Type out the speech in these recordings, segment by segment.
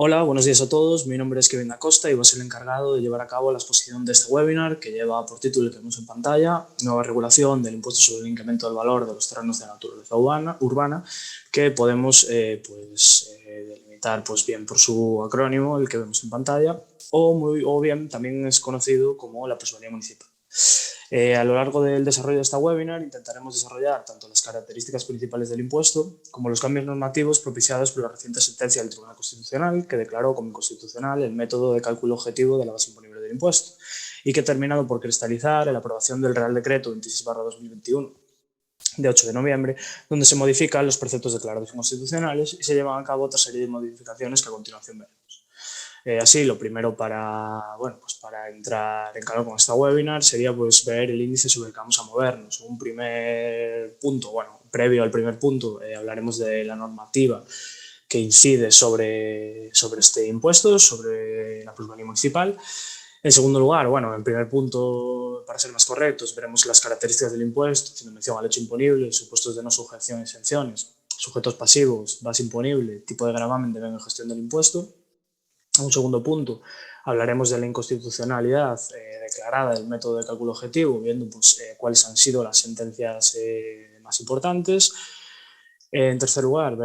Hola, buenos días a todos. Mi nombre es Kevin Acosta y voy a ser el encargado de llevar a cabo la exposición de este webinar que lleva por título el que vemos en pantalla, Nueva regulación del impuesto sobre el incremento del valor de los terrenos de naturaleza urbana, que podemos delimitar bien por su acrónimo, el que vemos en pantalla, o bien también es conocido como la plusvalía municipal. A lo largo del desarrollo de esta webinar intentaremos desarrollar tanto las características principales del impuesto como los cambios normativos propiciados por la reciente sentencia del Tribunal Constitucional que declaró como inconstitucional el método de cálculo objetivo de la base imponible del impuesto y que ha terminado por cristalizar en la aprobación del Real Decreto 26/2021 de 8 de noviembre, donde se modifican los preceptos declarados inconstitucionales y se llevan a cabo otra serie de modificaciones que a continuación veremos. Así, lo primero para entrar en calor con esta webinar sería ver el índice sobre el que vamos a movernos. Un primer punto, previo al primer punto, hablaremos de la normativa que incide sobre este impuesto, sobre la plusvalía municipal. En segundo lugar, en primer punto, para ser más correctos, veremos las características del impuesto, haciendo mención al hecho imponible, supuestos de no sujeción y exenciones, sujetos pasivos, base imponible, tipo de gravamen de bien gestión del impuesto. En un segundo punto, hablaremos de la inconstitucionalidad declarada del método de cálculo objetivo, viendo cuáles han sido las sentencias más importantes. En tercer lugar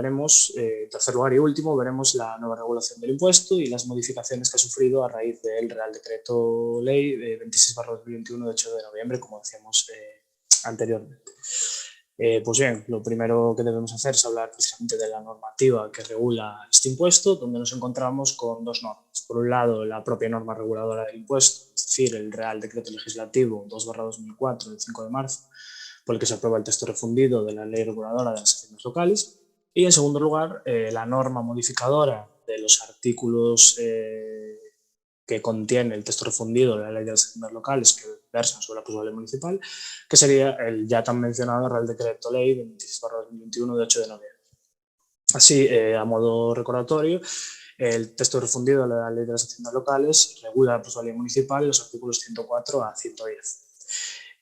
y último, veremos la nueva regulación del impuesto y las modificaciones que ha sufrido a raíz del Real Decreto Ley de 26/2021 de 8 de noviembre, como decíamos anteriormente. Pues bien, lo primero que debemos hacer es hablar precisamente de la normativa que regula este impuesto, donde nos encontramos con dos normas. Por un lado, la propia norma reguladora del impuesto, es decir, el Real Decreto Legislativo 2/2004 del 5 de marzo, por el que se aprueba el texto refundido de la Ley Reguladora de las Haciendas Locales. Y en segundo lugar, la norma modificadora de los artículos que contiene el texto refundido de la Ley de las Haciendas Locales que versan sobre la plusvalía municipal, que sería el ya tan mencionado Real Decreto Ley 26/2021 de 8 de noviembre. Así, a modo recordatorio, el texto refundido de la Ley de las Haciendas Locales regula la plusvalía municipal en los artículos 104 a 110.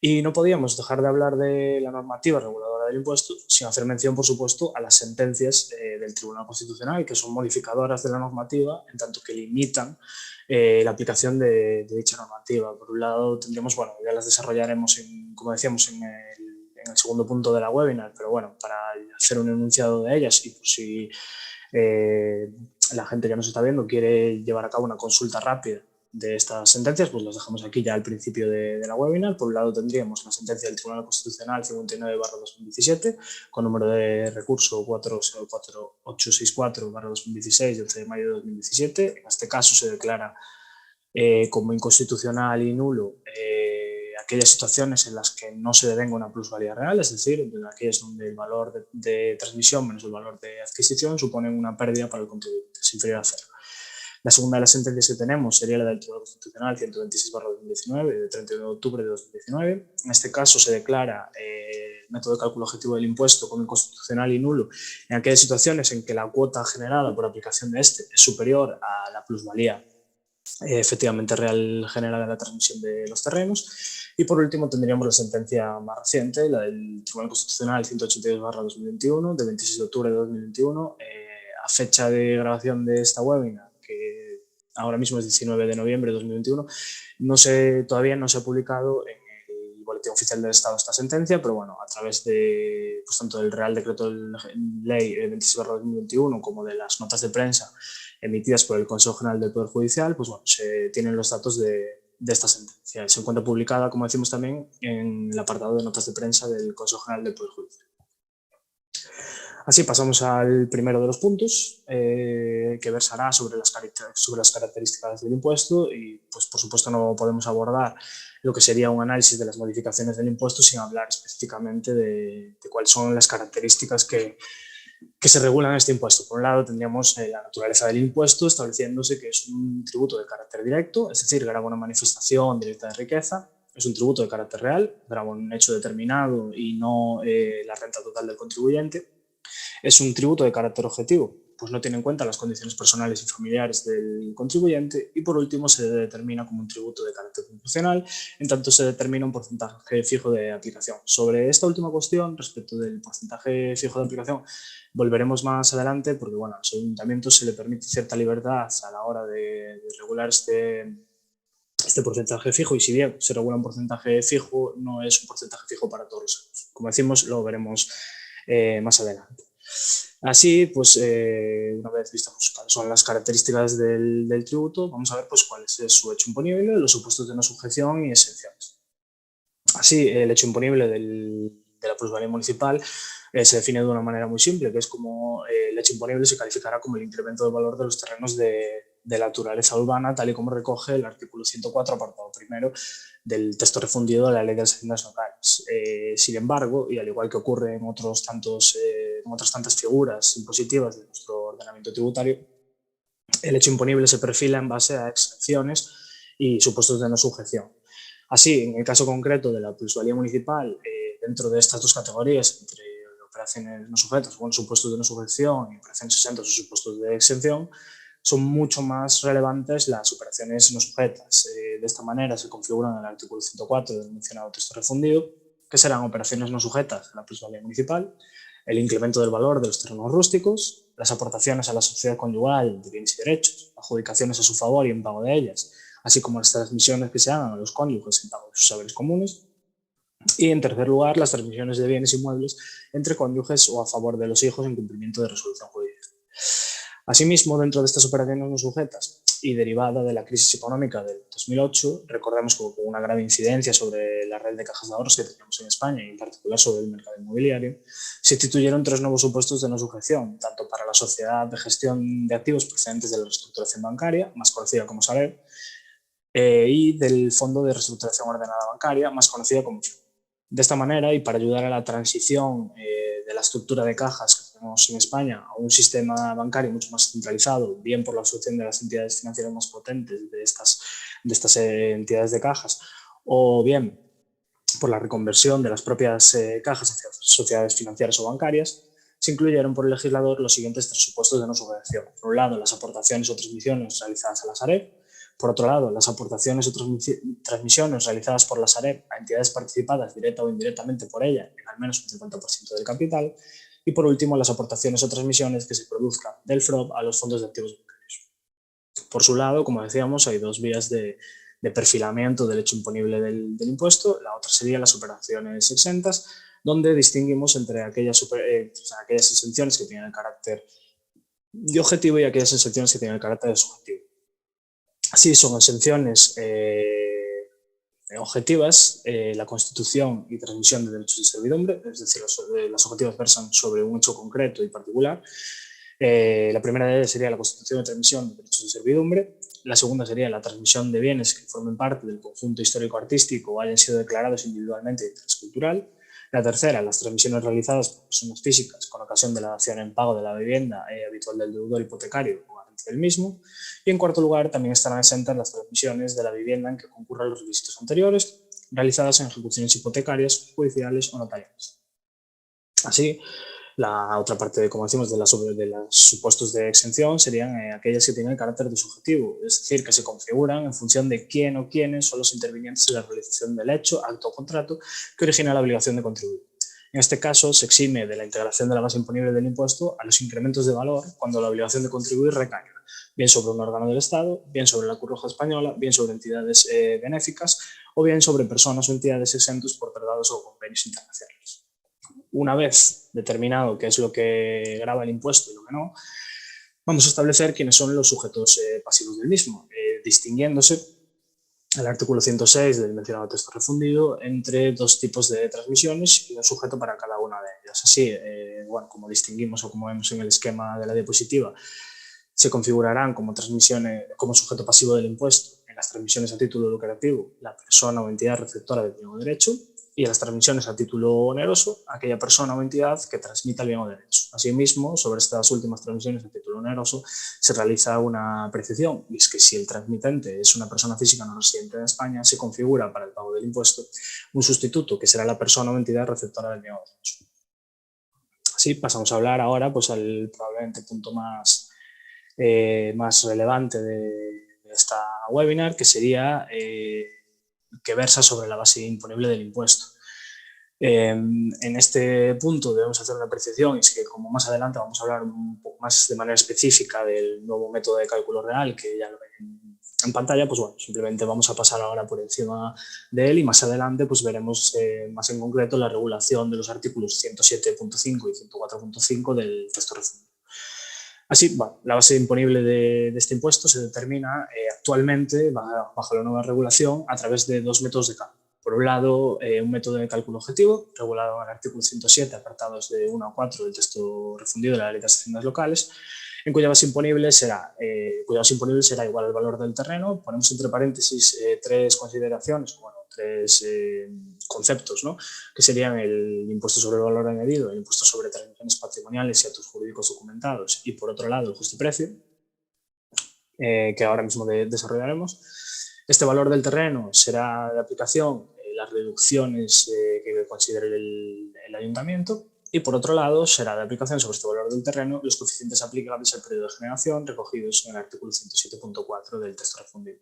Y no podíamos dejar de hablar de la normativa reguladora del impuesto sin hacer mención, por supuesto, a las sentencias del Tribunal Constitucional, que son modificadoras de la normativa en tanto que limitan la aplicación de dicha normativa. Por un lado, tendríamos, ya las desarrollaremos, como decíamos, en el segundo punto de la webinar, pero para hacer un enunciado de ellas y por si la gente que nos está viendo quiere llevar a cabo una consulta rápida de estas sentencias, pues las dejamos aquí ya al principio de la webinar. Por un lado tendríamos la sentencia del Tribunal Constitucional 59/2017, con número de recurso 40864/2016 de 11 de mayo de 2017. En este caso se declara como inconstitucional y nulo aquellas situaciones en las que no se devenga una plusvalía real, es decir, en aquellas donde el valor de transmisión menos el valor de adquisición suponen una pérdida para el contribuyente, es inferior a cero. La segunda de las sentencias que tenemos sería la del Tribunal Constitucional 126/2019, de 31 de octubre de 2019. En este caso se declara el método de cálculo objetivo del impuesto como inconstitucional y nulo en aquellas situaciones en que la cuota generada por aplicación de este es superior a la plusvalía efectivamente real general de la transmisión de los terrenos. Y por último tendríamos la sentencia más reciente, la del Tribunal Constitucional 182/2021, de 26 de octubre de 2021, a fecha de grabación de esta webinar, que ahora mismo es 19 de noviembre de 2021, todavía no se ha publicado en el Boletín Oficial del Estado esta sentencia, pero a través de tanto del Real Decreto Ley 26/2021 como de las notas de prensa emitidas por el Consejo General del Poder Judicial, se tienen los datos de esta sentencia. Se encuentra publicada, como decimos también, en el apartado de notas de prensa del Consejo General del Poder Judicial. Así pasamos al primero de los puntos, que versará sobre las características del impuesto y, por supuesto, no podemos abordar lo que sería un análisis de las modificaciones del impuesto sin hablar específicamente de cuáles son las características que se regulan en este impuesto. Por un lado, tendríamos la naturaleza del impuesto, estableciéndose que es un tributo de carácter directo, es decir, grava una manifestación directa de riqueza. Es un tributo de carácter real, grava un hecho determinado y no la renta total del contribuyente. Es un tributo de carácter objetivo, pues no tiene en cuenta las condiciones personales y familiares del contribuyente y, por último, se determina como un tributo de carácter proporcional, en tanto se determina un porcentaje fijo de aplicación. Sobre esta última cuestión, respecto del porcentaje fijo de aplicación, volveremos más adelante porque, bueno, a los ayuntamientos se le permite cierta libertad a la hora de regular este porcentaje fijo, y si bien se regula un porcentaje fijo, no es un porcentaje fijo para todos los años. Como decimos, lo veremos más adelante. Así, pues, una vez vistas cuáles son las características del tributo, vamos a ver pues, cuál es su hecho imponible, los supuestos de no sujeción y exenciones. Así, el hecho imponible de la plusvalía municipal se define de una manera muy simple, que es como el hecho imponible se calificará como el incremento del valor de los terrenos de naturaleza urbana, tal y como recoge el artículo 104, apartado primero del texto refundido de la Ley de las Haciendas Locales. Sin embargo, y al igual que ocurre en otras tantas figuras impositivas de nuestro ordenamiento tributario, el hecho imponible se perfila en base a exenciones y supuestos de no sujeción. Así, en el caso concreto de la plusvalía municipal, dentro de estas dos categorías, entre operaciones no sujetas, bueno, supuestos de no sujeción y operaciones exentas o supuestos de exención, son mucho más relevantes las operaciones no sujetas. De esta manera se configuran en el artículo 104 del mencionado texto refundido, que serán operaciones no sujetas a la plusvalía municipal, el incremento del valor de los terrenos rústicos, las aportaciones a la sociedad conyugal de bienes y derechos, adjudicaciones a su favor y en pago de ellas, así como las transmisiones que se hagan a los cónyuges en pago de sus saberes comunes. Y, en tercer lugar, las transmisiones de bienes inmuebles entre cónyuges o a favor de los hijos en cumplimiento de resolución judicial. Asimismo, dentro de estas operaciones no sujetas y derivada de la crisis económica del 2008, recordemos que hubo una grave incidencia sobre la red de cajas de ahorros que teníamos en España y en particular sobre el mercado inmobiliario, se instituyeron 3 nuevos supuestos de no sujeción, tanto para la sociedad de gestión de activos procedentes de la reestructuración bancaria, más conocida como Sareb, y del Fondo de Reestructuración Ordenada Bancaria, más conocida como FIO. De esta manera, y para ayudar a la transición de la estructura de cajas que tenemos en España a un sistema bancario mucho más centralizado, bien por la absorción de las entidades financieras más potentes de estas entidades de cajas, o bien por la reconversión de las propias cajas hacia sociedades financieras o bancarias, se incluyeron por el legislador los siguientes 3 supuestos de no sujeción. Por un lado, las aportaciones o transmisiones realizadas a la Sareb. Por otro lado, las aportaciones o transmisiones realizadas por la Sareb a entidades participadas directa o indirectamente por ella en al menos un 50% del capital. Y, por último, las aportaciones o transmisiones que se produzcan del FROB a los fondos de activos bancarios. Por su lado, como decíamos, hay 2 vías de perfilamiento del hecho imponible del impuesto. La otra sería las operaciones exentas, donde distinguimos entre aquellas exenciones que tienen el carácter de objetivo y aquellas exenciones que tienen el carácter de subjetivo. Así, son exenciones objetivas, la constitución y transmisión de derechos de servidumbre, es decir, las objetivas versan sobre un hecho concreto y particular. La primera de ellas sería la constitución y transmisión de derechos de servidumbre. La segunda sería la transmisión de bienes que formen parte del conjunto histórico-artístico o hayan sido declarados individualmente de interés cultural. La tercera, las transmisiones realizadas por personas físicas con ocasión de la dación en pago de la vivienda habitual del deudor hipotecario o garante del mismo. Y, en cuarto lugar, también estarán exentas las transmisiones de la vivienda en que concurran los requisitos anteriores, realizadas en ejecuciones hipotecarias, judiciales o notariales. Así, la otra parte, como decimos, de los supuestos de exención serían aquellas que tienen el carácter de subjetivo, es decir, que se configuran en función de quién o quiénes son los intervinientes en la realización del hecho, acto o contrato que origina la obligación de contribuir. En este caso, se exime de la integración de la base imponible del impuesto a los incrementos de valor cuando la obligación de contribuir recaiga, bien sobre un órgano del Estado, bien sobre la Cruz Roja Española, bien sobre entidades benéficas o bien sobre personas o entidades exentos por tratados o convenios internacionales. Una vez determinado qué es lo que grava el impuesto y lo que no, vamos a establecer quiénes son los sujetos pasivos del mismo, distinguiéndose el artículo 106 del mencionado texto refundido entre 2 tipos de transmisiones y un sujeto para cada una de ellas. Así, bueno, como distinguimos o como vemos en el esquema de la diapositiva, se configurarán como sujeto pasivo del impuesto en las transmisiones a título lucrativo la persona o entidad receptora del bien o derecho, y en las transmisiones a título oneroso aquella persona o entidad que transmita el bien o derecho. Asimismo, sobre estas últimas transmisiones a título oneroso se realiza una apreciación, y es que si el transmitente es una persona física no residente en España, se configura para el pago del impuesto un sustituto que será la persona o entidad receptora del bien o derecho. Así pasamos a hablar ahora pues, al probablemente punto más relevante de esta webinar, que sería que versa sobre la base imponible del impuesto. En este punto debemos hacer una apreciación, y es que como más adelante vamos a hablar un poco más de manera específica del nuevo método de cálculo real, que ya lo ven en pantalla, pues bueno, simplemente vamos a pasar ahora por encima de él y más adelante pues veremos más en concreto la regulación de los artículos 107.5 y 104.5 del texto refundido. Así, bueno, la base imponible de este impuesto se determina actualmente, bajo la nueva regulación, a través de dos métodos de cálculo. Por un lado, un método de cálculo objetivo, regulado en el artículo 107, apartados de 1 a 4 del texto refundido de la Ley de las Haciendas Locales, en cuya base imponible será igual al valor del terreno. Ponemos entre paréntesis tres consideraciones, bueno, tres conceptos, ¿no? Que serían el impuesto sobre el valor añadido, el impuesto sobre transmisiones patrimoniales y actos jurídicos documentados, y por otro lado el justiprecio, que ahora mismo desarrollaremos. Este valor del terreno será de aplicación las reducciones que considere el ayuntamiento, y por otro lado será de aplicación sobre este valor del terreno los coeficientes aplicables al periodo de generación recogidos en el artículo 107.4 del texto refundido.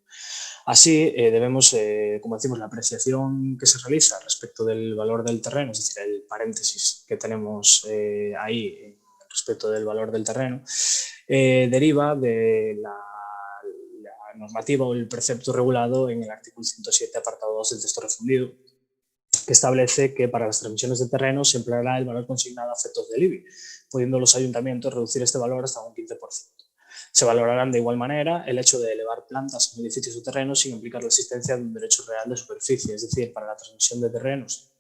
Así, debemos, como decimos, la apreciación que se realiza respecto del valor del terreno, es decir, el paréntesis que tenemos ahí respecto del valor del terreno, deriva de la normativa o el precepto regulado en el artículo 107, apartado 2 del texto refundido, que establece que para las transmisiones de terreno se empleará el valor consignado a efectos del IBI, pudiendo los ayuntamientos reducir este valor hasta un 15%. Se valorarán de igual manera el hecho de elevar plantas en edificios o terrenos sin implicar la existencia de un derecho real de superficie, es decir, para la transmisión de terrenos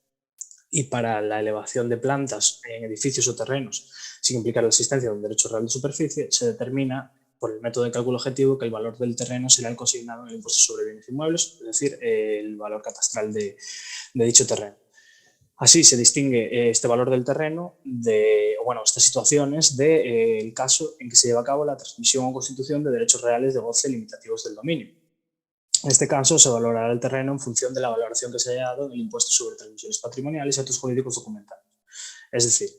y para la elevación de plantas en edificios o terrenos sin implicar la existencia de un derecho real de superficie, se determina por el método de cálculo objetivo que el valor del terreno será el consignado en el impuesto sobre bienes inmuebles, es decir, el valor catastral de dicho terreno. Así se distingue este valor del terreno de, bueno, estas situaciones del caso en que se lleva a cabo la transmisión o constitución de derechos reales de goce limitativos del dominio. En este caso se valorará el terreno en función de la valoración que se haya dado en el impuesto sobre transmisiones patrimoniales y actos jurídicos documentados. Es decir,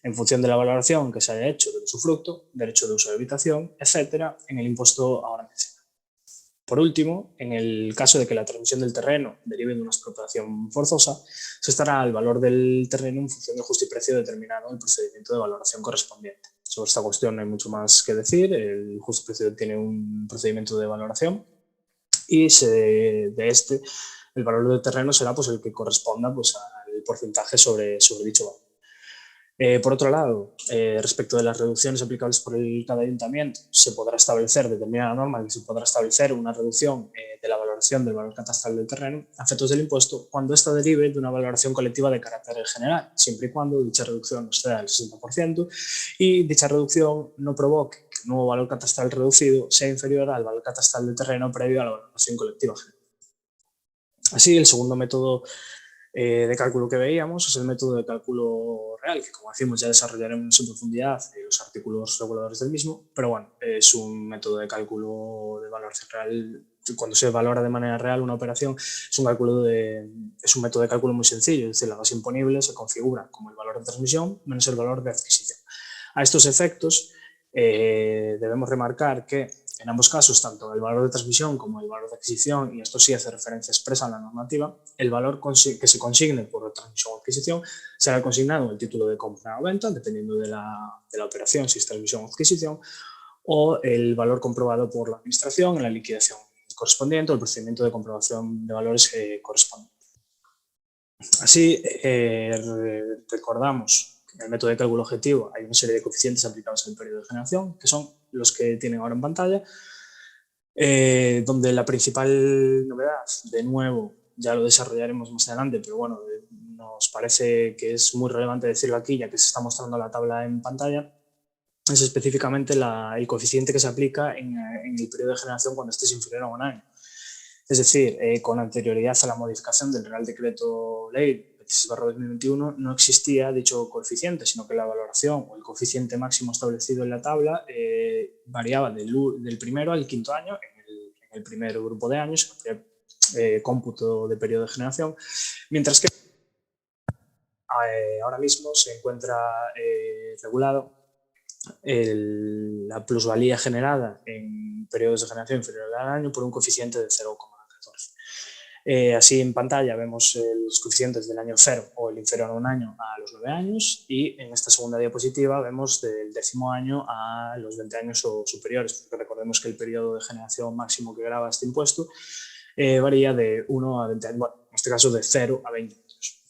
en función de la valoración que se haya hecho del usufructo, derecho de uso de habitación, etcétera, en el impuesto ahora mencionado. Por último, en el caso de que la transmisión del terreno derive de una expropiación forzosa, se estará el valor del terreno en función del justiprecio determinado en el procedimiento de valoración correspondiente. Sobre esta cuestión no hay mucho más que decir. El justiprecio tiene un procedimiento de valoración y el valor del terreno será pues, el que corresponda pues, al porcentaje sobre dicho valor. Por otro lado, respecto de las reducciones aplicables por cada ayuntamiento, se podrá establecer, determinada norma, que se podrá establecer una reducción de la valoración del valor catastral del terreno a efectos del impuesto cuando ésta derive de una valoración colectiva de carácter general, siempre y cuando dicha reducción no exceda el 60% y dicha reducción no provoque que el nuevo valor catastral reducido sea inferior al valor catastral del terreno previo a la valoración colectiva general. Así, el segundo método de cálculo que veíamos es el método de cálculo real, que como decimos ya desarrollaremos en profundidad los artículos reguladores del mismo, pero bueno, es un método de cálculo de valor real. Cuando se valora de manera real una operación, es un método de cálculo muy sencillo, es decir, la base imponible se configura como el valor de transmisión menos el valor de adquisición. A estos efectos, debemos remarcar que en ambos casos, tanto el valor de transmisión como el valor de adquisición, y esto sí hace referencia expresa en la normativa, el valor que se consigne por transmisión o adquisición será consignado en el título de compra o venta, dependiendo de la operación, si es transmisión o adquisición, o el valor comprobado por la administración en la liquidación correspondiente o el procedimiento de comprobación de valores correspondiente. Así, recordamos que en el método de cálculo objetivo hay una serie de coeficientes aplicados al periodo de generación, que son los que tienen ahora en pantalla, donde la principal novedad, de nuevo, ya lo desarrollaremos más adelante, pero bueno, nos parece que es muy relevante decirlo aquí, ya que se está mostrando la tabla en pantalla, es específicamente el coeficiente que se aplica en el periodo de generación cuando esté inferior a un año. Es decir, con anterioridad a la modificación del Real Decreto Ley 26/2021 no existía dicho coeficiente, sino que la valoración o el coeficiente máximo establecido en la tabla variaba del primero al quinto año en el primer grupo de años, cómputo de periodo de generación, mientras que ahora mismo se encuentra regulado la plusvalía generada en periodos de generación inferiores al año por un coeficiente de 0,14. Así en pantalla vemos los coeficientes del año 0 o el inferior a un año a los 9 años, y en esta segunda diapositiva vemos del 10º año a los 20 años o superiores, porque recordemos que el periodo de generación máximo que grava este impuesto varía de 1 a 20 años, bueno, en este caso de 0 a 20 años.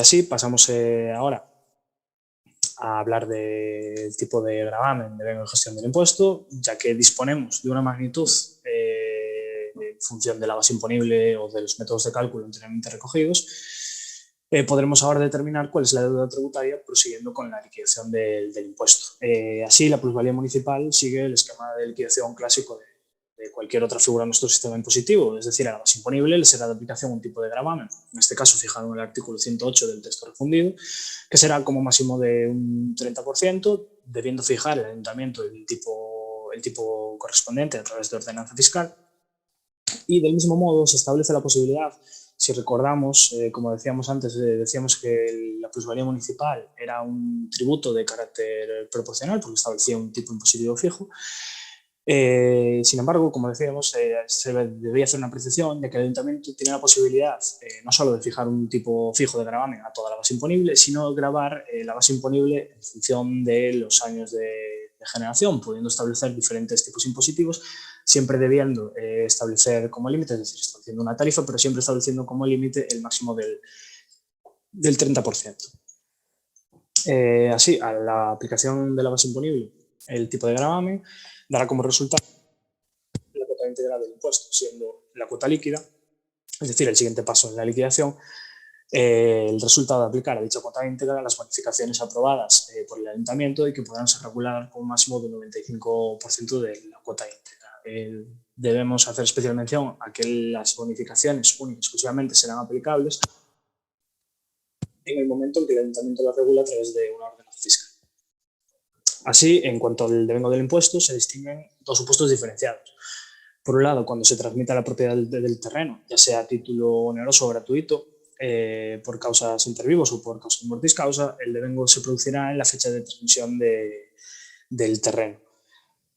Así pasamos ahora a hablar del tipo de gravamen de vengo de gestión del impuesto, ya que disponemos de una magnitud en función de la base imponible o de los métodos de cálculo anteriormente recogidos. Podremos ahora determinar cuál es la deuda tributaria prosiguiendo con la liquidación del impuesto. Así, la plusvalía municipal sigue el esquema de liquidación clásico de cualquier otra figura en nuestro sistema impositivo, es decir, a la base imponible le será de aplicación un tipo de gravamen, en este caso fijado en el artículo 108 del texto refundido, que será como máximo de un 30%, debiendo fijar el ayuntamiento el tipo correspondiente a través de ordenanza fiscal. Y del mismo modo se establece la posibilidad, si recordamos, como decíamos antes, decíamos que la plusvalía municipal era un tributo de carácter proporcional porque establecía un tipo impositivo fijo. Sin embargo, como decíamos, se debía hacer una apreciación de que el ayuntamiento tiene la posibilidad no solo de fijar un tipo fijo de gravamen a toda la base imponible, sino gravar la base imponible en función de los años de generación, pudiendo establecer diferentes tipos impositivos, siempre debiendo establecer como límite, es decir, estableciendo una tarifa, pero siempre estableciendo como límite el máximo del 30%. Así, a la aplicación de la base imponible, el tipo de gravamen dará como resultado la cuota integral del impuesto, siendo la cuota líquida, es decir, el siguiente paso en la liquidación, el resultado de aplicar a dicha cuota íntegra las bonificaciones aprobadas por el ayuntamiento y que podrán ser reguladas con un máximo del 95% de la cuota íntegra. Debemos hacer especial mención a que las bonificaciones únicas y exclusivamente serán aplicables en el momento en que el ayuntamiento las regula a través de una ordenanza fiscal. Así, en cuanto al devengo del impuesto, se distinguen dos supuestos diferenciados. Por un lado, cuando se transmite la propiedad del terreno, ya sea a título oneroso o gratuito, por causas inter vivos o por causa mortis causa, el devengo se producirá en la fecha de transmisión del terreno.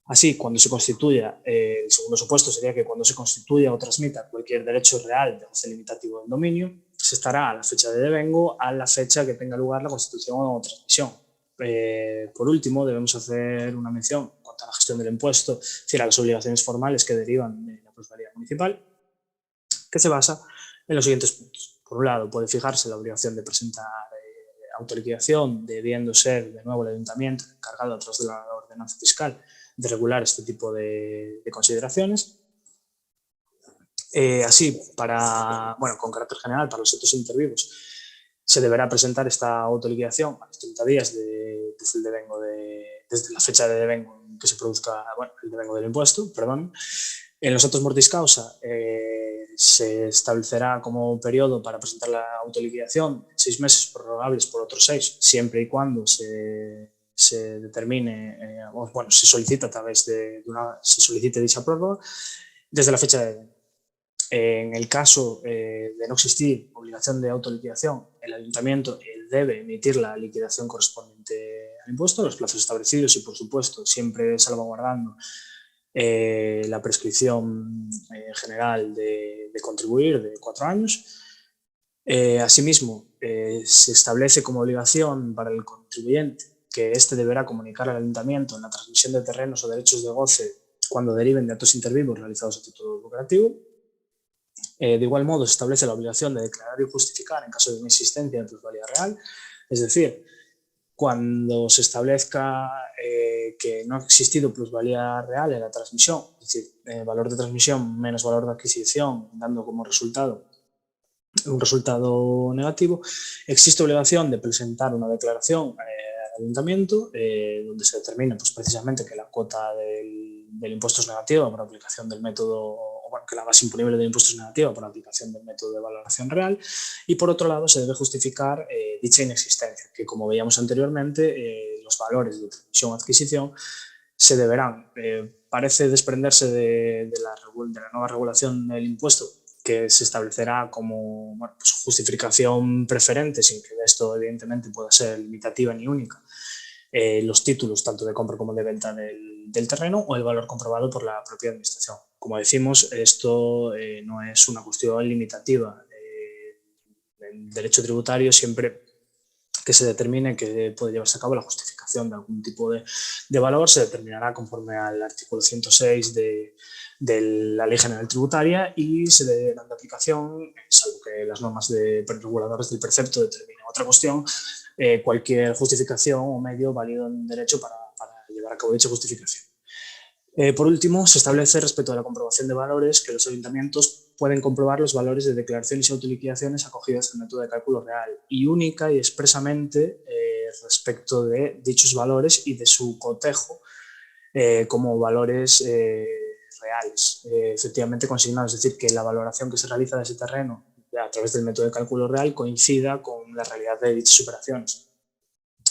Así, cuando se constituya, el segundo supuesto sería que cuando se constituya o transmita cualquier derecho real de goce limitativo del dominio, se estará a la fecha de devengo a la fecha que tenga lugar la constitución o transmisión. Por último, debemos hacer una mención en cuanto a la gestión del impuesto, es decir, a las obligaciones formales que derivan de la plusvalía municipal, que se basa en los siguientes puntos. Por un lado, puede fijarse la obligación de presentar autoliquidación, debiendo ser de nuevo el ayuntamiento encargado a través de la ordenanza fiscal de regular este tipo de consideraciones. Así, con carácter general, para los hechos intervivos, se deberá presentar esta autoliquidación a los 30 días desde la fecha de devengo en que se produzca el devengo del impuesto. Perdón. En los actos mortis causa se establecerá como periodo para presentar la autoliquidación 6 meses prorrogables por otros 6, siempre y cuando se determine, se solicita a través se solicite dicha prórroga desde la fecha de devengo. En el caso de no existir obligación de autoliquidación, el ayuntamiento debe emitir la liquidación correspondiente al impuesto a los plazos establecidos y, por supuesto, siempre salvaguardando la prescripción general de contribuir de 4 años. Asimismo, se establece como obligación para el contribuyente que éste deberá comunicar al ayuntamiento en la transmisión de terrenos o derechos de goce cuando deriven de actos intervivos realizados a título lucrativo. De igual modo, se establece la obligación de declarar y justificar en caso de inexistencia de plusvalía real, es decir, cuando se establezca que no ha existido plusvalía real en la transmisión, es decir, valor de transmisión menos valor de adquisición, dando como resultado un resultado negativo, existe obligación de presentar una declaración al ayuntamiento donde se determine precisamente que la cuota del impuesto es negativa por aplicación del método, que la base imponible del impuesto es negativa por aplicación del método de valoración real, y por otro lado se debe justificar dicha inexistencia, que como veíamos anteriormente, los valores de transmisión o adquisición se deberán, parece desprenderse de la nueva regulación del impuesto que se establecerá como bueno, pues justificación preferente, sin que esto evidentemente pueda ser limitativa ni única, los títulos tanto de compra como de venta del terreno o el valor comprobado por la propia administración. Como decimos, esto no es una cuestión limitativa. En derecho tributario, siempre que se determine que puede llevarse a cabo la justificación de algún tipo de valor, se determinará conforme al artículo 106 de la Ley General Tributaria y se deberán de aplicación, salvo que las normas reguladoras del precepto determinen otra cuestión, cualquier justificación o medio válido en derecho para llevar a cabo dicha justificación. Por último, se establece respecto a la comprobación de valores que los ayuntamientos pueden comprobar los valores de declaraciones y autoliquidaciones acogidas al método de cálculo real y única y expresamente respecto de dichos valores y de su cotejo como valores reales, efectivamente consignados, es decir, que la valoración que se realiza de ese terreno a través del método de cálculo real coincida con la realidad de dichas operaciones.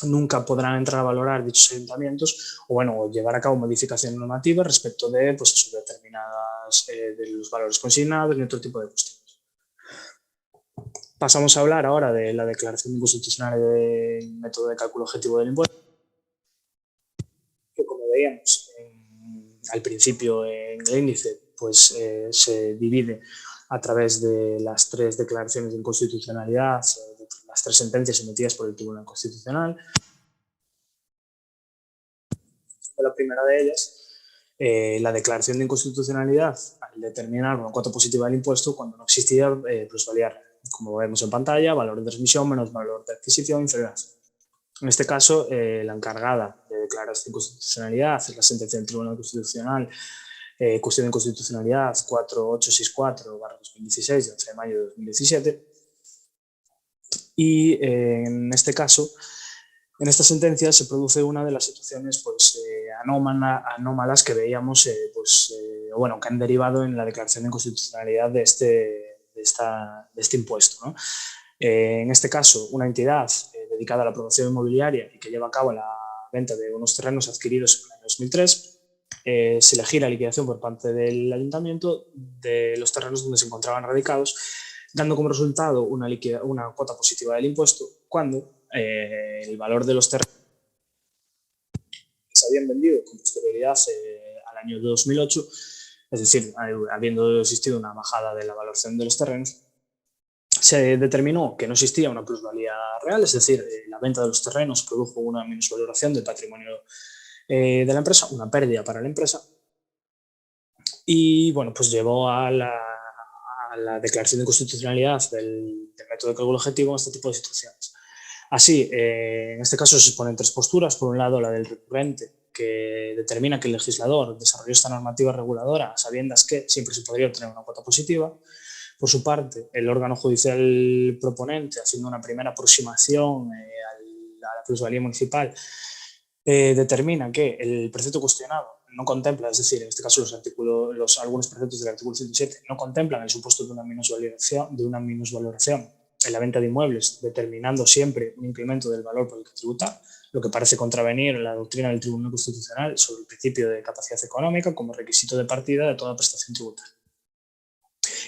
Nunca podrán entrar a valorar dichos ayuntamientos o bueno, llevar a cabo modificaciones normativas respecto de pues, determinadas de los valores consignados y otro tipo de cuestiones. Pasamos a hablar ahora de la declaración inconstitucional del método de cálculo objetivo del impuesto, que como veíamos al principio en el índice, pues se divide a través de las 3 declaraciones de inconstitucionalidad, las 3 sentencias emitidas por el Tribunal Constitucional. La primera de ellas, la declaración de inconstitucionalidad al determinar una cuota positiva del impuesto cuando no existía plusvalía real. Como vemos en pantalla, valor de transmisión menos valor de adquisición inferior a 0. En este caso, la encargada de declarar esta inconstitucionalidad es la sentencia del Tribunal Constitucional, cuestión de inconstitucionalidad 4864/2016 de 11 de mayo de 2017. Y en este caso, en esta sentencia se produce una de las situaciones pues, anómalas que veíamos, bueno, que han derivado en la declaración de inconstitucionalidad de este impuesto, ¿no? En este caso, una entidad dedicada a la promoción inmobiliaria y que lleva a cabo la venta de unos terrenos adquiridos en el año 2003, se le gira liquidación por parte del ayuntamiento de los terrenos donde se encontraban radicados, dando como resultado una cuota positiva del impuesto cuando el valor de los terrenos que se habían vendido con posterioridad al año 2008, es decir, habiendo existido una bajada de la valoración de los terrenos, se determinó que no existía una plusvalía real, es decir, la venta de los terrenos produjo una minusvaloración del patrimonio de la empresa, una pérdida para la empresa, y bueno, pues llevó a la declaración de constitucionalidad del método de cálculo objetivo en este tipo de situaciones. Así, en este caso se exponen 3 posturas. Por un lado, la del recurrente, que determina que el legislador desarrolló esta normativa reguladora a sabiendas que siempre se podría obtener una cuota positiva. Por su parte, el órgano judicial proponente, haciendo una primera aproximación a la plusvalía municipal, determina que el precepto cuestionado no contempla, es decir, en este caso algunos preceptos del artículo 107 no contemplan el supuesto de una minusvaloración en la venta de inmuebles, determinando siempre un incremento del valor por el que tributar, lo que parece contravenir la doctrina del Tribunal Constitucional sobre el principio de capacidad económica como requisito de partida de toda prestación tributaria.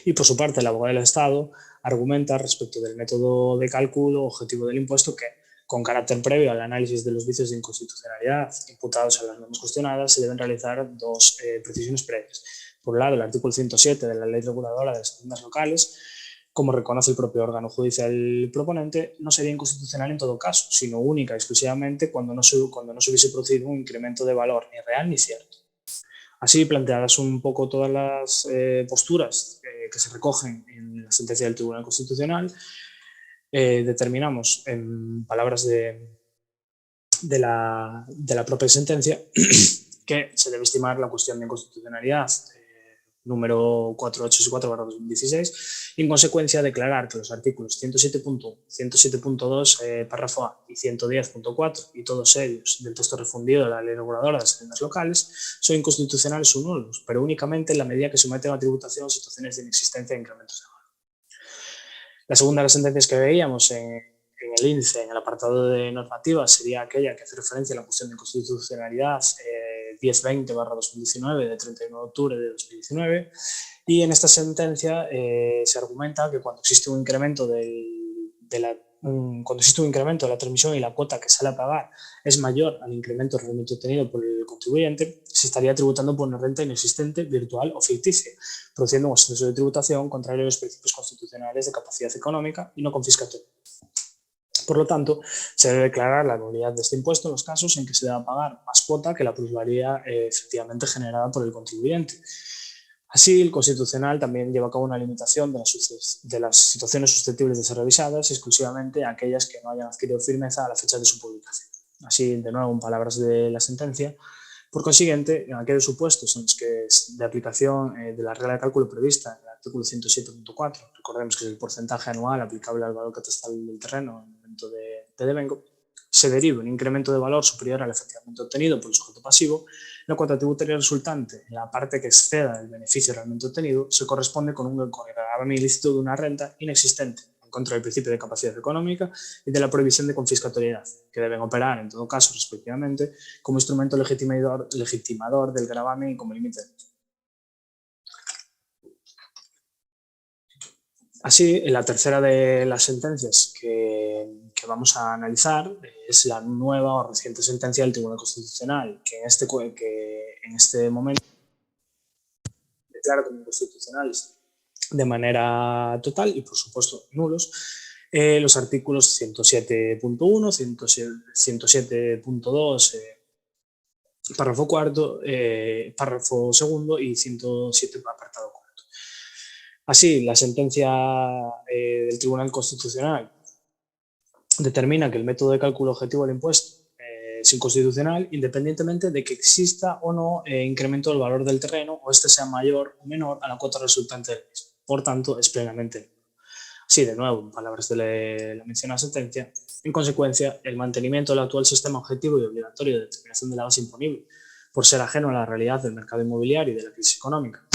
Y por su parte, el abogado del Estado argumenta respecto del método de cálculo objetivo del impuesto que, con carácter previo al análisis de los vicios de inconstitucionalidad imputados a las normas cuestionadas, se deben realizar 2 precisiones previas. Por un lado, el artículo 107 de la Ley Reguladora de las Haciendas Locales, como reconoce el propio órgano judicial proponente, no sería inconstitucional en todo caso, sino única y exclusivamente cuando no se hubiese producido un incremento de valor ni real ni cierto. Así, planteadas un poco todas las posturas que se recogen en la sentencia del Tribunal Constitucional, determinamos, en palabras de la propia sentencia, que se debe estimar la cuestión de inconstitucionalidad número 4864/2016 y en consecuencia declarar que los artículos 107.1, 107.2 párrafo A y 110.4 y todos ellos del texto refundido de la Ley Reguladora de las Haciendas Locales son inconstitucionales o nulos, pero únicamente en la medida que someten a tributación situaciones de inexistencia de incrementos de valor. La segunda de las sentencias que veíamos en el índice, en el apartado de normativa, sería aquella que hace referencia a la cuestión de inconstitucionalidad 1020/2019 de 31 de octubre de 2019, y en esta sentencia se argumenta que cuando existe un incremento cuando existe un incremento de la transmisión y la cuota que sale a pagar es mayor al incremento realmente obtenido por el contribuyente, se estaría tributando por una renta inexistente, virtual o ficticia, produciendo un exceso de tributación contrario a los principios constitucionales de capacidad económica y no confiscatoria. Por lo tanto, se debe declarar la nulidad de este impuesto en los casos en que se deba pagar más cuota que la plusvalía efectivamente generada por el contribuyente. Así, el Constitucional también lleva a cabo una limitación de las situaciones susceptibles de ser revisadas exclusivamente a aquellas que no hayan adquirido firmeza a la fecha de su publicación. Así, de nuevo, en palabras de la sentencia, por consiguiente, en aquellos supuestos en los que es de aplicación de la regla de cálculo prevista en el artículo 107.4, recordemos que es el porcentaje anual aplicable al valor catastral del terreno en el momento de devengo, se deriva un incremento de valor superior al efectivamente obtenido por el sujeto pasivo, la cuota tributaria resultante en la parte que exceda el beneficio realmente obtenido se corresponde con el gravamen ilícito de una renta inexistente, en contra del principio de capacidad económica y de la prohibición de confiscatoriedad, que deben operar, en todo caso, respectivamente, como instrumento legitimador del gravamen y como límite. Así, la tercera de las sentencias que vamos a analizar es la nueva o reciente sentencia del Tribunal Constitucional, que en este momento declara como inconstitucionales de manera total y, por supuesto, nulos los artículos 107.1, 107.2, párrafo cuarto, párrafo segundo y 107 apartado cuarto. Así, la sentencia del Tribunal Constitucional determina que el método de cálculo objetivo del impuesto es inconstitucional independientemente de que exista o no incremento del valor del terreno o este sea mayor o menor a la cuota resultante del mismo. Por tanto, es plenamente nulo. Así, de nuevo, en palabras de la mencionada sentencia, en consecuencia, el mantenimiento del actual sistema objetivo y obligatorio de determinación de la base imponible, por ser ajeno a la realidad del mercado inmobiliario y de la crisis económica,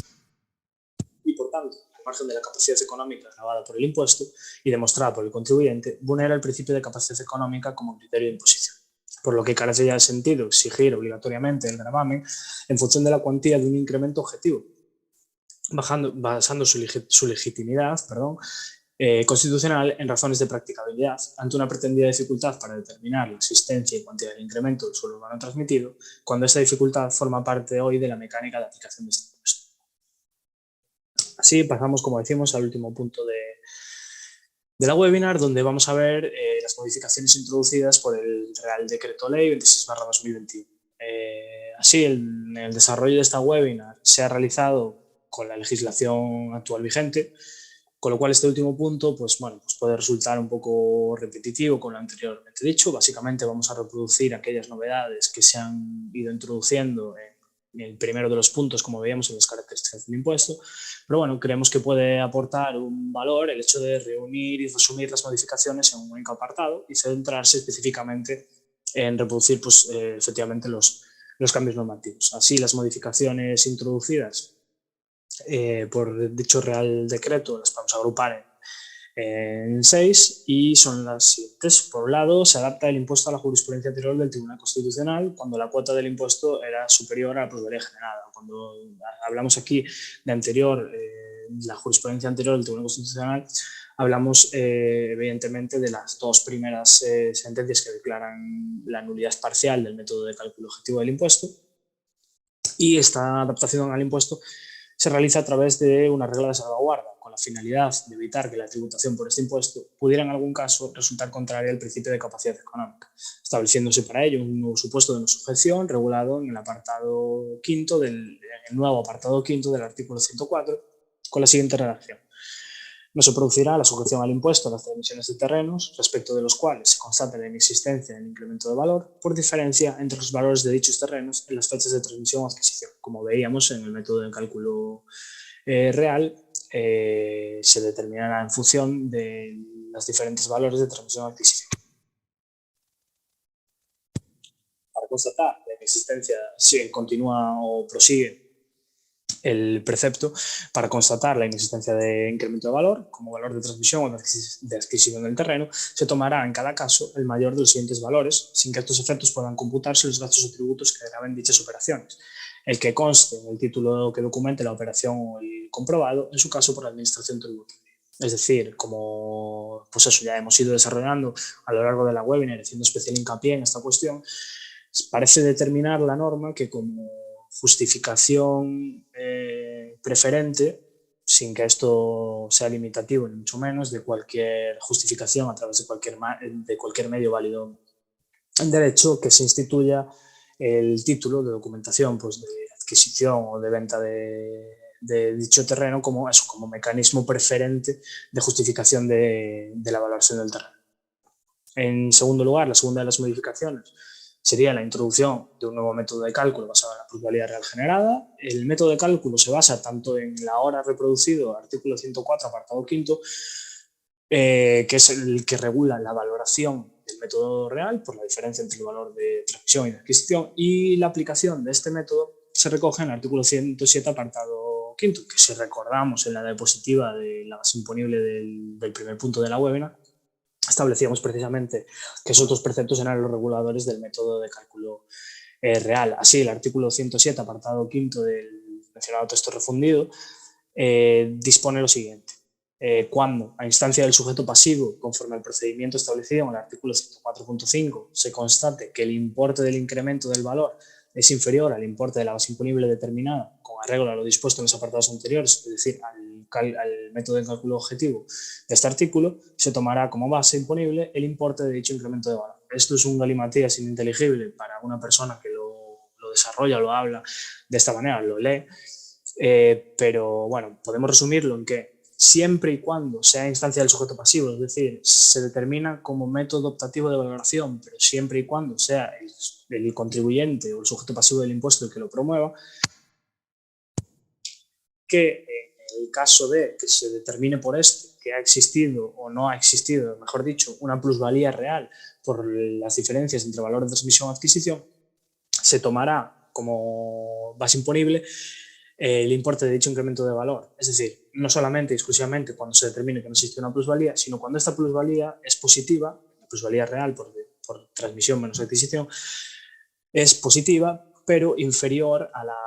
y por tanto, al margen de la capacidad económica grabada por el impuesto y demostrada por el contribuyente, vulnera el principio de capacidad económica como criterio de imposición, por lo que carece ya de sentido exigir obligatoriamente el gravamen en función de la cuantía de un incremento objetivo, basando su legitimidad constitucional en razones de practicabilidad ante una pretendida dificultad para determinar la existencia y cuantía del incremento del suelo urbano transmitido, cuando esta dificultad forma parte hoy de la mecánica de aplicación de este impuesto. Así pasamos, como decimos, al último punto de la webinar, donde vamos a ver las modificaciones introducidas por el Real Decreto Ley 26/2021. Así, en el desarrollo de esta webinar se ha realizado con la legislación actual vigente, con lo cual este último punto pues puede resultar un poco repetitivo con lo anteriormente dicho. Básicamente vamos a reproducir aquellas novedades que se han ido introduciendo en el primero de los puntos, como veíamos, en las características del impuesto, pero bueno, creemos que puede aportar un valor el hecho de reunir y resumir las modificaciones en un único apartado y centrarse específicamente en reproducir efectivamente los cambios normativos. Así, las modificaciones introducidas por dicho Real Decreto las vamos a agrupar en 6 y son las siguientes. Por un lado, se adapta el impuesto a la jurisprudencia anterior del Tribunal Constitucional cuando la cuota del impuesto era superior a la plusvalía generada. Cuando hablamos aquí de anterior, la jurisprudencia anterior del Tribunal Constitucional, hablamos evidentemente de las dos primeras sentencias que declaran la nulidad parcial del método de cálculo objetivo del impuesto, y esta adaptación al impuesto se realiza a través de una regla de salvaguarda, con la finalidad de evitar que la tributación por este impuesto pudiera en algún caso resultar contraria al principio de capacidad económica, estableciéndose para ello un nuevo supuesto de no sujeción regulado en el apartado quinto el nuevo apartado quinto del artículo 104, con la siguiente redacción. No se producirá la sujeción al impuesto a las transmisiones de terrenos, respecto de los cuales se constate la inexistencia del incremento de valor, por diferencia entre los valores de dichos terrenos en las fechas de transmisión o adquisición. Como veíamos en el método de cálculo real, se determinará en función de los diferentes valores de transmisión o adquisición. Para constatar la inexistencia, si continúa o prosigue el precepto para constatar la inexistencia de incremento de valor como valor de transmisión o de adquisición del terreno, se tomará en cada caso el mayor de los siguientes valores, sin que estos efectos puedan computarse los gastos o tributos que graven dichas operaciones. El que conste en el título que documente la operación o el comprobado, en su caso por la administración tributaria. Es decir, como pues eso ya hemos ido desarrollando a lo largo de la webinar, haciendo especial hincapié en esta cuestión, parece determinar la norma que como justificación preferente, sin que esto sea limitativo ni mucho menos, de cualquier justificación a través de cualquier medio válido en derecho, que se instituya el título de documentación pues, de adquisición o de venta de dicho terreno como, eso, como mecanismo preferente de justificación de la valoración del terreno. En segundo lugar, la segunda de las modificaciones sería la introducción de un nuevo método de cálculo basado en la plusvalía real generada. El método de cálculo se basa tanto en la hora reproducido, artículo 104, apartado quinto, que es el que regula la valoración del método real por la diferencia entre el valor de transmisión y de adquisición, y la aplicación de este método se recoge en el artículo 107, apartado quinto, que si recordamos en la diapositiva de la base imponible del primer punto de la webinar, establecíamos precisamente que esos dos preceptos eran los reguladores del método de cálculo real. Así, el artículo 107, apartado quinto del mencionado texto refundido, dispone lo siguiente. Cuando, a instancia del sujeto pasivo, conforme al procedimiento establecido en el artículo 104.5, se constate que el importe del incremento del valor es inferior al importe de la base imponible determinada con arreglo a lo dispuesto en los apartados anteriores, es decir, al método de cálculo objetivo de este artículo, se tomará como base imponible el importe de dicho incremento de valor. Esto es un galimatías ininteligible para una persona que lo desarrolla, lo habla de esta manera, lo lee, pero bueno, podemos resumirlo en que siempre y cuando sea instancia del sujeto pasivo, es decir, se determina como método optativo de valoración, pero siempre y cuando sea el contribuyente o el sujeto pasivo del impuesto el que lo promueva, que en el caso de que se determine por este que ha existido o no ha existido, mejor dicho, una plusvalía real por las diferencias entre valor de transmisión o adquisición, se tomará como base imponible el importe de dicho incremento de valor. Es decir, no solamente y exclusivamente cuando se determine que no existe una plusvalía, sino cuando esta plusvalía es positiva, la plusvalía real por transmisión menos adquisición, es positiva, pero inferior a la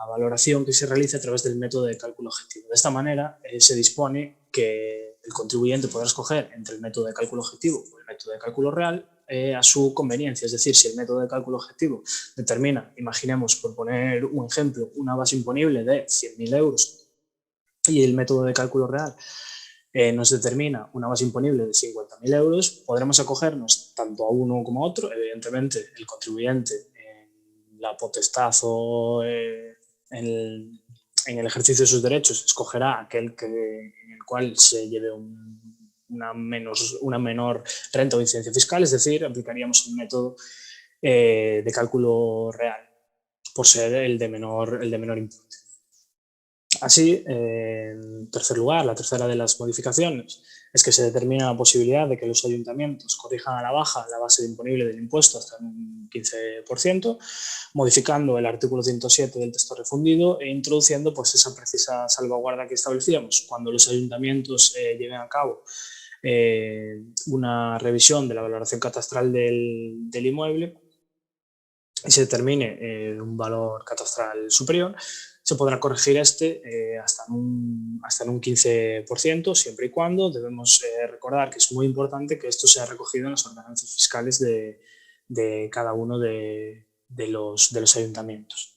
valoración que se realiza a través del método de cálculo objetivo. De esta manera, se dispone que el contribuyente podrá escoger entre el método de cálculo objetivo o el método de cálculo real a su conveniencia. Es decir, si el método de cálculo objetivo determina, imaginemos, por poner un ejemplo, una base imponible de 100.000 euros y el método de cálculo real nos determina una base imponible de 50.000 euros, podremos acogernos tanto a uno como a otro. Evidentemente, el contribuyente en la potestad o en el ejercicio de sus derechos escogerá aquel en el cual se lleve una menor renta o incidencia fiscal, es decir, aplicaríamos el método de cálculo real por ser el de menor importe. Así, en tercer lugar, la tercera de las modificaciones es que se determina la posibilidad de que los ayuntamientos corrijan a la baja la base imponible del impuesto hasta un 15%, modificando el artículo 107 del texto refundido e introduciendo pues, esa precisa salvaguarda que establecíamos. Cuando los ayuntamientos lleven a cabo una revisión de la valoración catastral del inmueble y se determine un valor catastral superior, se podrá corregir hasta en un 15%, siempre y cuando debemos recordar que es muy importante que esto sea recogido en las ordenanzas fiscales de cada uno de los ayuntamientos.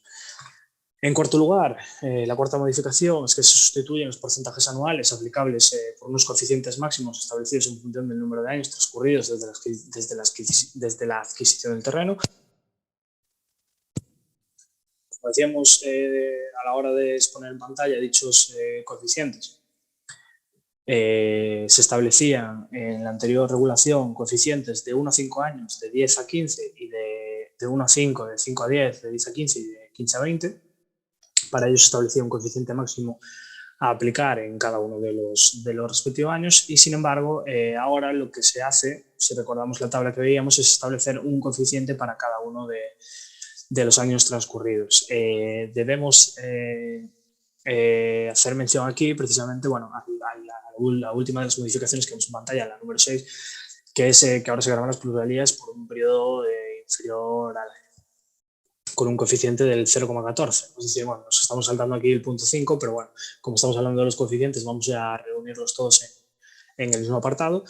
En cuarto lugar, la cuarta modificación es que se sustituyen los porcentajes anuales aplicables por unos coeficientes máximos establecidos en función del número de años transcurridos desde la adquisición del terreno. Como decíamos a la hora de exponer en pantalla dichos coeficientes, se establecían en la anterior regulación coeficientes de 1 a 5 años, de 10 a 15 y de 1 a 5, de 5 a 10, de 10 a 15 y de 15 a 20. Para ello se establecía un coeficiente máximo a aplicar en cada uno de los respectivos años y, sin embargo, ahora lo que se hace, si recordamos la tabla que veíamos, es establecer un coeficiente para cada uno de los años transcurridos. Debemos hacer mención aquí precisamente, bueno, la última de las modificaciones que vemos en pantalla, la número 6, que es que ahora se graban las plusvalías por un periodo inferior con un coeficiente del 0,14. Es decir, bueno, nos estamos saltando aquí el punto 5, pero bueno, como estamos hablando de los coeficientes, vamos a reunirlos todos en el mismo apartado.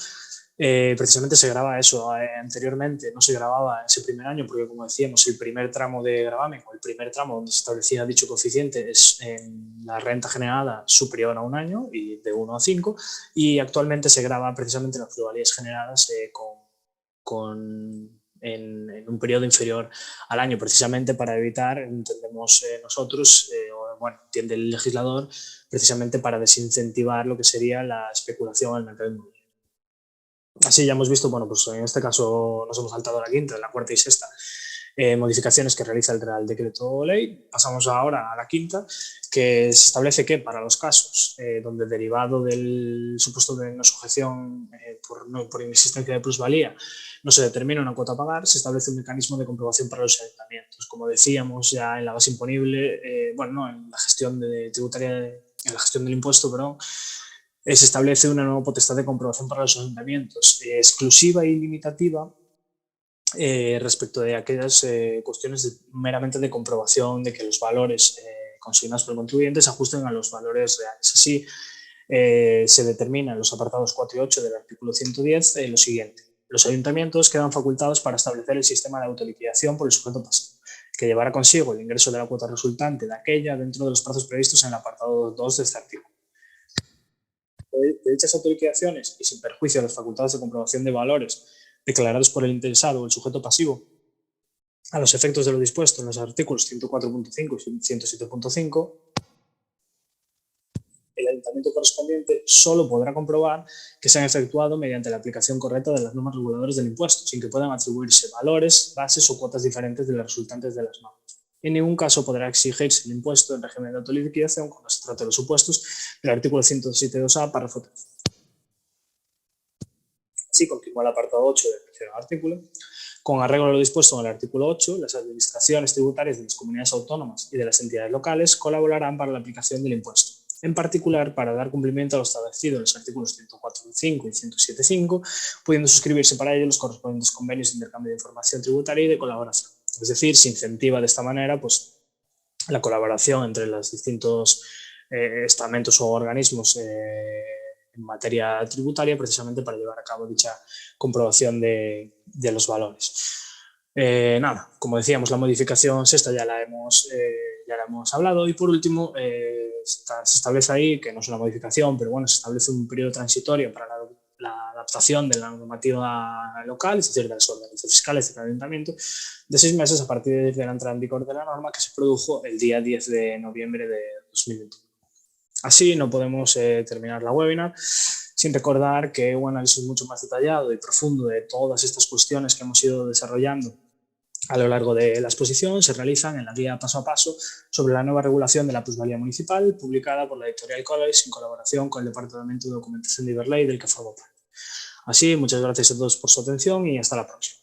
Precisamente se graba eso. Anteriormente no se grababa ese primer año porque, como decíamos, el primer tramo de gravamen o el primer tramo donde se establecía dicho coeficiente es en la renta generada superior a un año y de 1 a 5, y actualmente se graba precisamente las plusvalías generadas en un periodo inferior al año, precisamente para evitar, entendemos nosotros, o bueno, entiende el legislador, precisamente para desincentivar lo que sería la especulación en el mercado inmobiliario. Así ya hemos visto, bueno, pues en este caso nos hemos saltado la quinta, la cuarta y sexta modificaciones que realiza el Real Decreto Ley. Pasamos ahora a la quinta, que se establece que para los casos donde derivado del supuesto de no sujeción por inexistencia de plusvalía no se determina una cuota a pagar, se establece un mecanismo de comprobación para los ayuntamientos. Como decíamos ya en la base imponible, bueno, no, en la gestión tributaria, en la gestión del impuesto, perdón, se establece una nueva potestad de comprobación para los ayuntamientos, exclusiva y limitativa respecto de aquellas cuestiones meramente de comprobación de que los valores consignados por el contribuyente se ajusten a los valores reales. Así, se determina en los apartados 4 y 8 del artículo 110 lo siguiente. Los ayuntamientos quedan facultados para establecer el sistema de autoliquidación por el sujeto pasivo, que llevará consigo el ingreso de la cuota resultante de aquella dentro de los plazos previstos en el apartado 2 de este artículo. De dichas autoliquidaciones y sin perjuicio de las facultades de comprobación de valores declarados por el interesado o el sujeto pasivo a los efectos de lo dispuesto en los artículos 104.5 y 107.5, el ayuntamiento correspondiente solo podrá comprobar que se han efectuado mediante la aplicación correcta de las normas reguladoras del impuesto, sin que puedan atribuirse valores, bases o cuotas diferentes de las resultantes de las normas. En ningún caso podrá exigirse el impuesto en régimen de autoliquidación cuando se trate de los supuestos del artículo 107.2a, párrafo 3. Así continúa el apartado 8 del mencionado artículo. Con arreglo a lo dispuesto en el artículo 8, las administraciones tributarias de las comunidades autónomas y de las entidades locales colaborarán para la aplicación del impuesto, en particular para dar cumplimiento a lo establecido en los artículos 104.5 y 107.5, pudiendo suscribirse para ello los correspondientes convenios de intercambio de información tributaria y de colaboración. Es decir, se incentiva de esta manera pues, la colaboración entre los distintos estamentos o organismos en materia tributaria, precisamente para llevar a cabo dicha comprobación de los valores. Nada, como decíamos, la modificación sexta ya la hemos hablado, y por último se establece ahí, que no es una modificación, pero bueno, se establece un periodo transitorio para la adaptación de la normativa local, es decir, de las ordenanzas fiscales del ayuntamiento, de 6 meses a partir de la entrada en vigor de la norma, que se produjo el día 10 de noviembre de 2021. Así no podemos terminar la webinar sin recordar que un análisis mucho más detallado y profundo de todas estas cuestiones que hemos ido desarrollando a lo largo de la exposición se realizan en la guía paso a paso sobre la nueva regulación de la plusvalía municipal, publicada por la editorial College en colaboración con el Departamento de Documentación de Iberley, del que formo parte. Así, muchas gracias a todos por su atención y hasta la próxima.